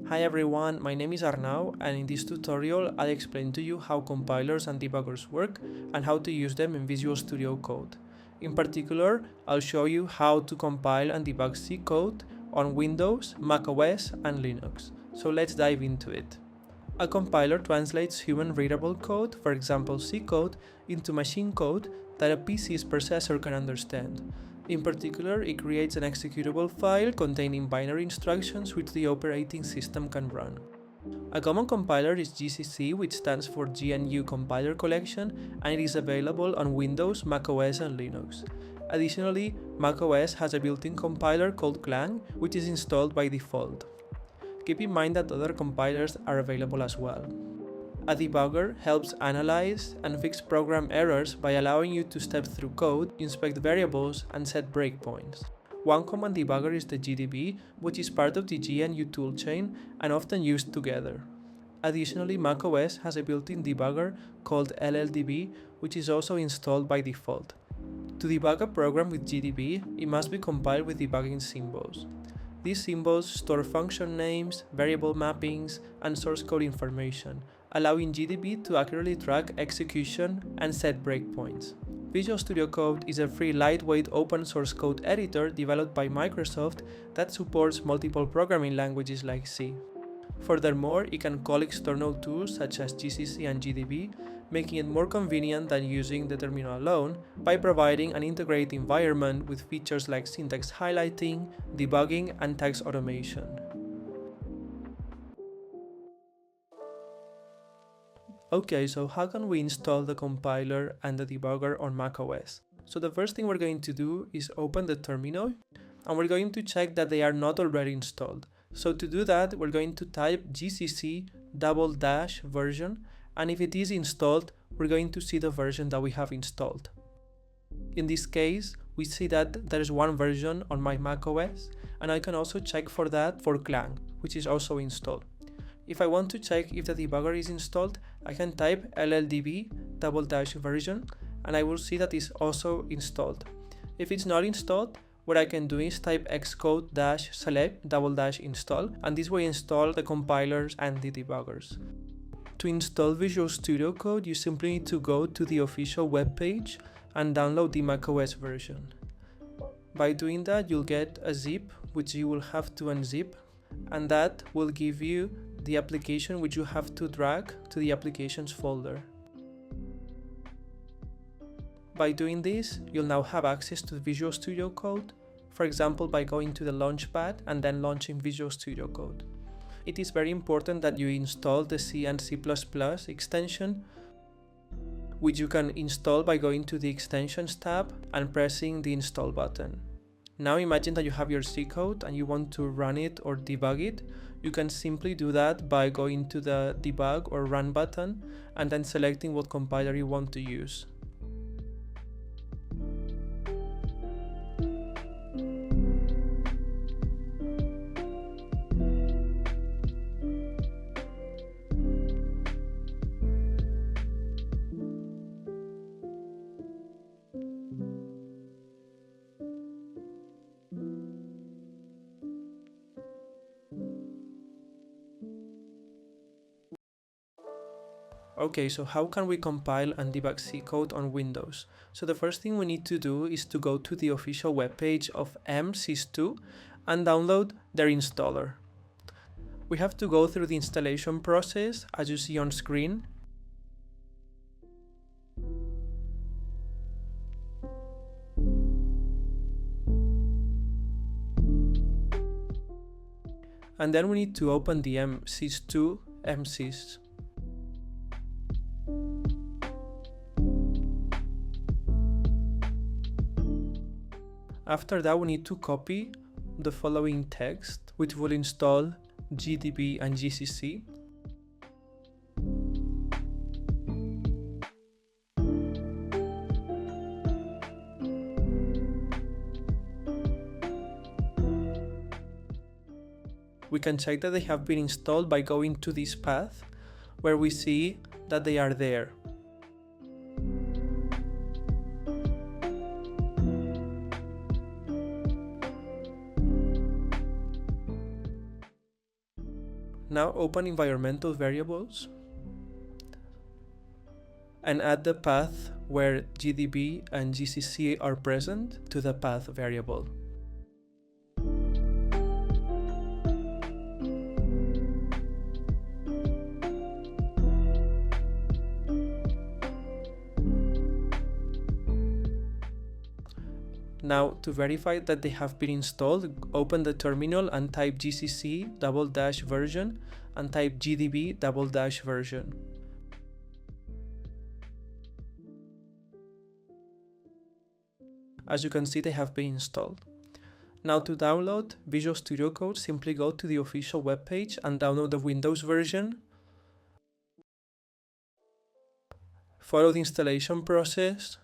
Hi everyone, my name is Arnau, and in this tutorial I'll explain to you how compilers and debuggers work and how to use them in Visual Studio Code. In particular, I'll show you how to compile and debug C code on Windows, macOS and Linux. So let's dive into it. A compiler translates human-readable code, for example C code, into machine code that a PC's processor can understand. In particular, it creates an executable file containing binary instructions which the operating system can run. A common compiler is GCC, which stands for GNU Compiler Collection, and it is available on Windows, macOS and Linux. Additionally, macOS has a built-in compiler called Clang, which is installed by default. Keep in mind that other compilers are available as well. A debugger helps analyze and fix program errors by allowing you to step through code, inspect variables, and set breakpoints. One common debugger is the GDB, which is part of the GNU toolchain and often used together. Additionally, macOS has a built-in debugger called LLDB, which is also installed by default. To debug a program with GDB, it must be compiled with debugging symbols. These symbols store function names, variable mappings, and source code information, allowing GDB to accurately track execution and set breakpoints. Visual Studio Code is a free lightweight open source code editor developed by Microsoft that supports multiple programming languages like C. Furthermore, it can call external tools such as GCC and GDB, making it more convenient than using the terminal alone by providing an integrated environment with features like syntax highlighting, debugging, and text automation. Okay, so how can we install the compiler and the debugger on macOS? So the first thing we're going to do is open the terminal, and we're going to check that they are not already installed. So to do that, we're going to type gcc:\version, and if it is installed, we're going to see the version that we have installed. In this case, we see that there's one version on my macOS, and I can also check for that for Clang, which is also installed. If I want to check if the debugger is installed, I can type LLDB:\version, and I will see that it's also installed. If it's not installed, what I can do is type xcode-select:\install, and this will install the compilers and the debuggers. To install Visual Studio Code, you simply need to go to the official web page and download the macOS version. By doing that, you'll get a zip which you will have to unzip, and that will give you the application which you have to drag to the applications folder. By doing this, you'll now have access to Visual Studio Code, for example by going to the Launchpad and then launching Visual Studio Code. It is very important that you install the C and C++ extension, which you can install by going to the Extensions tab and pressing the Install button. Now imagine that you have your C code and you want to run it or debug it. You can simply do that by going to the Debug or Run button and then selecting what compiler you want to use. Okay, so how can we compile and debug C code on Windows? So the first thing we need to do is to go to the official webpage of MSYS2 and download their installer. We have to go through the installation process as you see on screen. And then we need to open the MSYS2 MSYS. After that, we need to copy the following text, which will install GDB and GCC. We can check that they have been installed by going to this path, where we see that they are there. Now open environmental variables and add the path where GDB and GCC are present to the path variable. Now, to verify that they have been installed, open the terminal and type gcc-version and type gdb-version. As you can see, they have been installed. Now, to download Visual Studio Code, simply go to the official webpage and download the Windows version. Follow the installation process.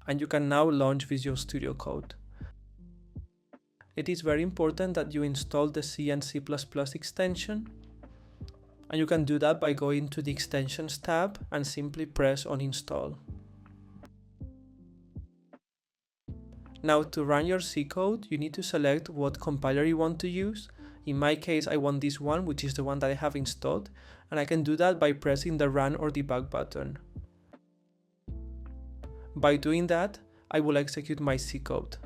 And you can now launch Visual Studio Code. It is very important that you install the C and C++ extension, and you can do that by going to the Extensions tab and simply press on Install. Now, to run your C code, you need to select what compiler you want to use. In my case, I want this one, which is the one that I have installed, and I can do that by pressing the Run or Debug button. By doing that, I will execute my C code.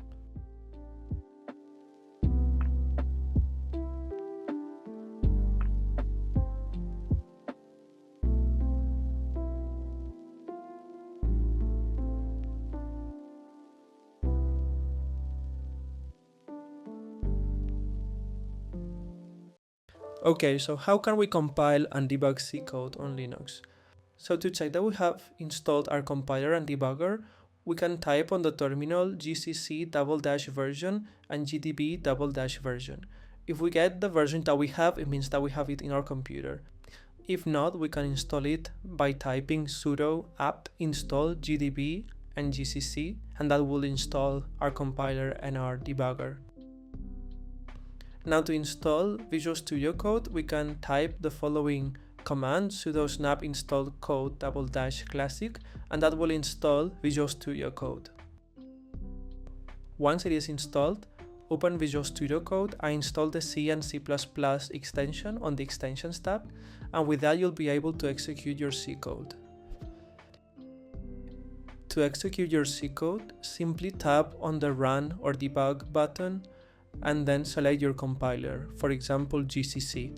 Okay, so how can we compile and debug C code on Linux? So to check that we have installed our compiler and debugger, we can type on the terminal gcc-version and gdb-version. If we get the version that we have, it means that we have it in our computer. If not, we can install it by typing sudo apt install gdb and gcc, and that will install our compiler and our debugger. Now, to install Visual Studio Code, we can type the following command: sudo snap install code --classic, and that will install Visual Studio Code. Once it is installed, open Visual Studio Code and install the C and C++ extension on the Extensions tab, and with that you'll be able to execute your C code. To execute your C code, simply tap on the Run or Debug button and then select your compiler, for example GCC.